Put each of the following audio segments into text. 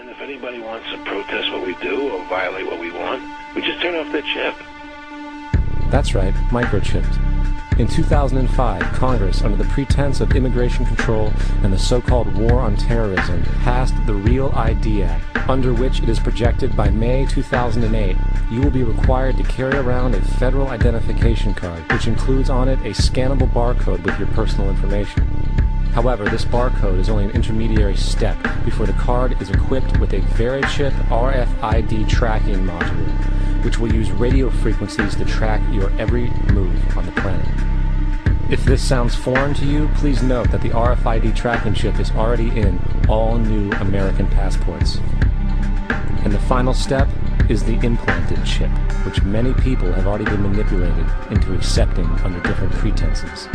And if anybody wants to protest what we do or violate what we want, we just turn off their chip. That's right, microchipped. In 2005, Congress, under the pretense of immigration control and the so-called War on Terrorism, passed the Real ID Act, under which it is projected by May 2008, you will be required to carry around a federal identification card, which includes on it a scannable barcode with your personal information. However, this barcode is only an intermediary step before the card is equipped with a VeriChip RFID tracking module, which will use radio frequencies to track your every move on the planet. If this sounds foreign to you, please note that the RFID tracking chip is already in all new American passports. And the final step is the implanted chip, which many people have already been manipulated into accepting under different pretenses.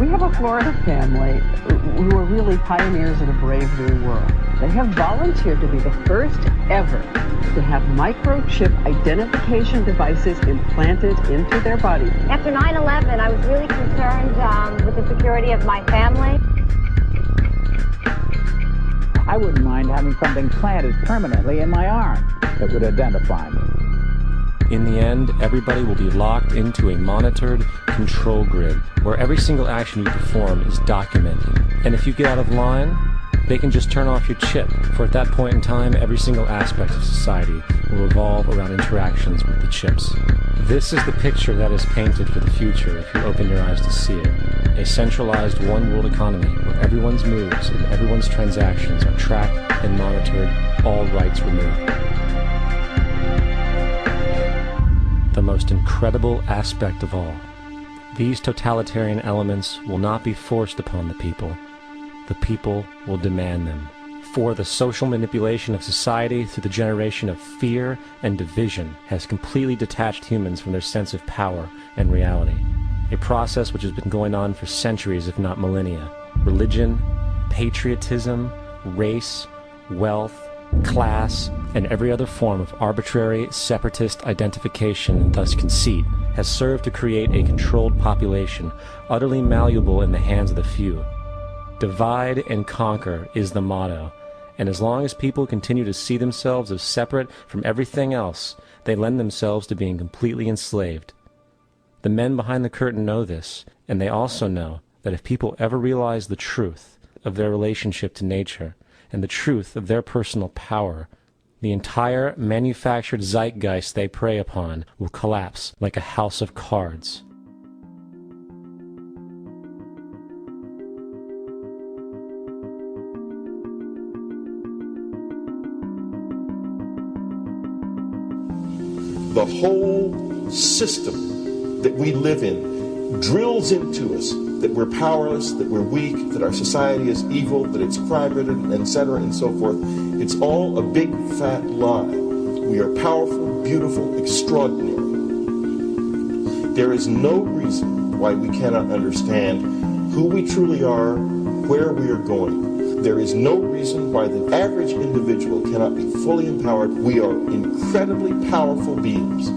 We have a Florida family who are really pioneers in a brave new world. They have volunteered to be the first ever to have microchip identification devices implanted into their body. After 9/11, I was really concerned with the security of my family. I wouldn't mind having something planted permanently in my arm that would identify me. In the end, everybody will be locked into a monitored control grid where every single action you perform is documented. And if you get out of line, they can just turn off your chip, for at that point in time, every single aspect of society will revolve around interactions with the chips. This is the picture that is painted for the future if you open your eyes to see it. A centralized one-world economy where everyone's moves and everyone's transactions are tracked and monitored, all rights removed. The most incredible aspect of all, these totalitarian elements will not be forced upon the people. The people will demand them. For the social manipulation of society through the generation of fear and division has completely detached humans from their sense of power and reality. A process which has been going on for centuries, if not millennia. Religion, patriotism, race, wealth, class, and every other form of arbitrary, separatist identification and thus conceit has served to create a controlled population, utterly malleable in the hands of the few. Divide and conquer is the motto, and as long as people continue to see themselves as separate from everything else, they lend themselves to being completely enslaved. The men behind the curtain know this, and they also know that if people ever realize the truth of their relationship to nature, and the truth of their personal power, the entire manufactured zeitgeist they prey upon will collapse like a house of cards. The whole system that we live in drills into us that we're powerless, that we're weak, that our society is evil, that it's crime-ridden, etc., and so forth. It's all a big, fat lie. We are powerful, beautiful, extraordinary. There is no reason why we cannot understand who we truly are, where we are going. There is no reason why the average individual cannot be fully empowered. We are incredibly powerful beings.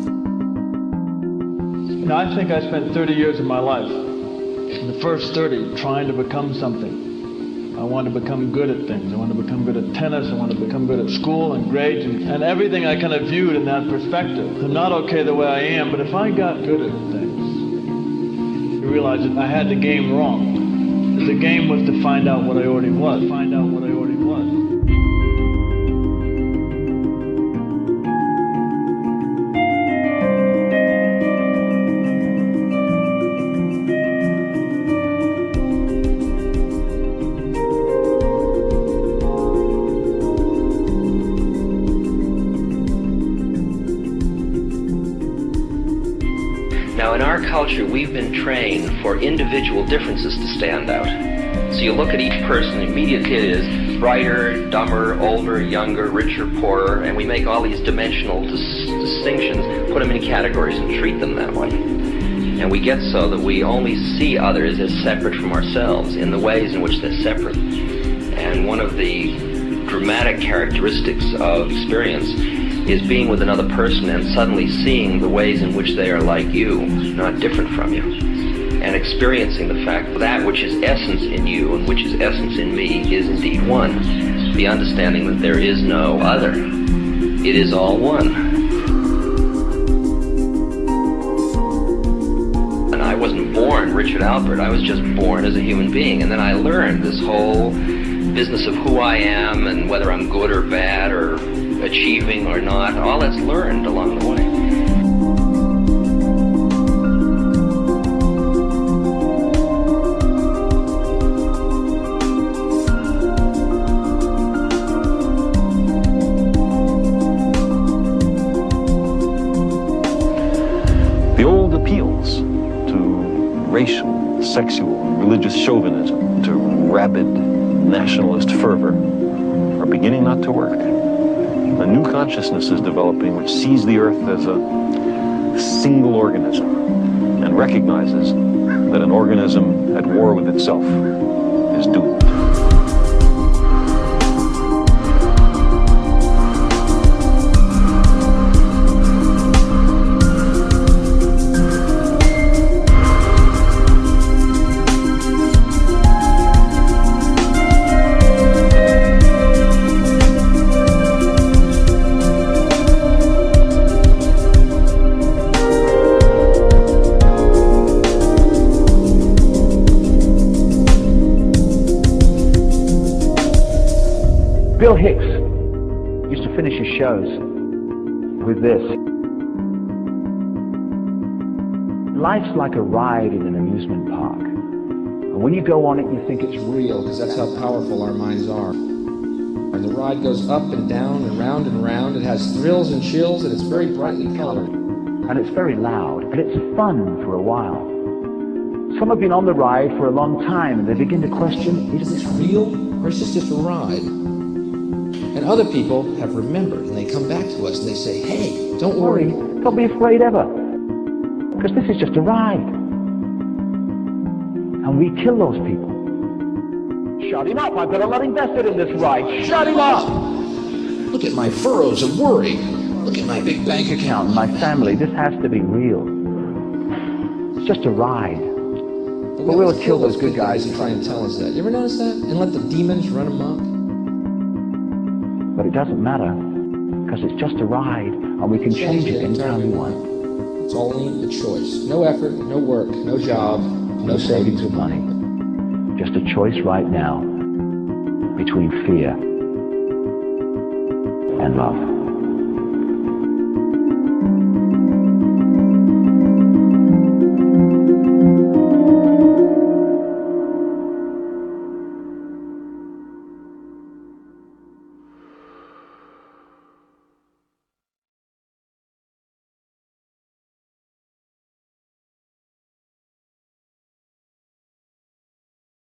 You know, I think I spent 30 years of my life, in the first 30, trying to become something. I wanted to become good at things. I wanted to become good at tennis. I wanted to become good at school and grades and everything I kind of viewed in that perspective. I'm not okay the way I am, but if I got good at things, you realize that I had the game wrong. The game was to find out what I already was. Find out what I already was. Now, in our culture, we've been trained for individual differences to stand out. So you look at each person, immediately it is brighter, dumber, older, younger, richer, poorer, and we make all these dimensional distinctions, put them in categories and treat them that way. And we get so that we only see others as separate from ourselves in the ways in which they're separate. And one of the dramatic characteristics of experience is being with another person and suddenly seeing the ways in which they are like you, not different from you, and experiencing the fact that which is essence in you and which is essence in me is indeed one. the understanding that there is no other. It is all one. And I wasn't born Richard Alpert, I was just born as a human being. And then I learned this whole business of who I am and whether I'm good or bad or achieving or not. All that's learned along the way. The old appeals to racial, sexual, religious chauvinism, to rabid nationalist fervor are beginning not to work. A new consciousness is developing which sees the earth as a single organism and recognizes that an organism at war with itself is doomed. Bill Hicks used to finish his shows with this. Life's like a ride in an amusement park. And when you go on it, you think it's real, because that's how powerful our minds are. And the ride goes up and down and round and round. It has thrills and chills, and it's very brightly colored. And it's very loud, and it's fun for a while. Some have been on the ride for a long time, and they begin to question, is this real, or is this just a ride? And other people have remembered, and they come back to us and they say, hey, don't worry. Don't be afraid ever, because this is just a ride. And we kill those people. Shut him up, I've got a lot invested in this ride. Shut him up! Look at my furrows of worry. Look at my big bank account. My family, this has to be real. It's just a ride. But we'll kill those good guys and try and tell us that. You ever notice that? And let the demons run amok? But it doesn't matter, because it's just a ride, and we can change it anytime we want. It's only a choice. No effort, no work, no job, no savings of money. Just a choice right now between fear and love.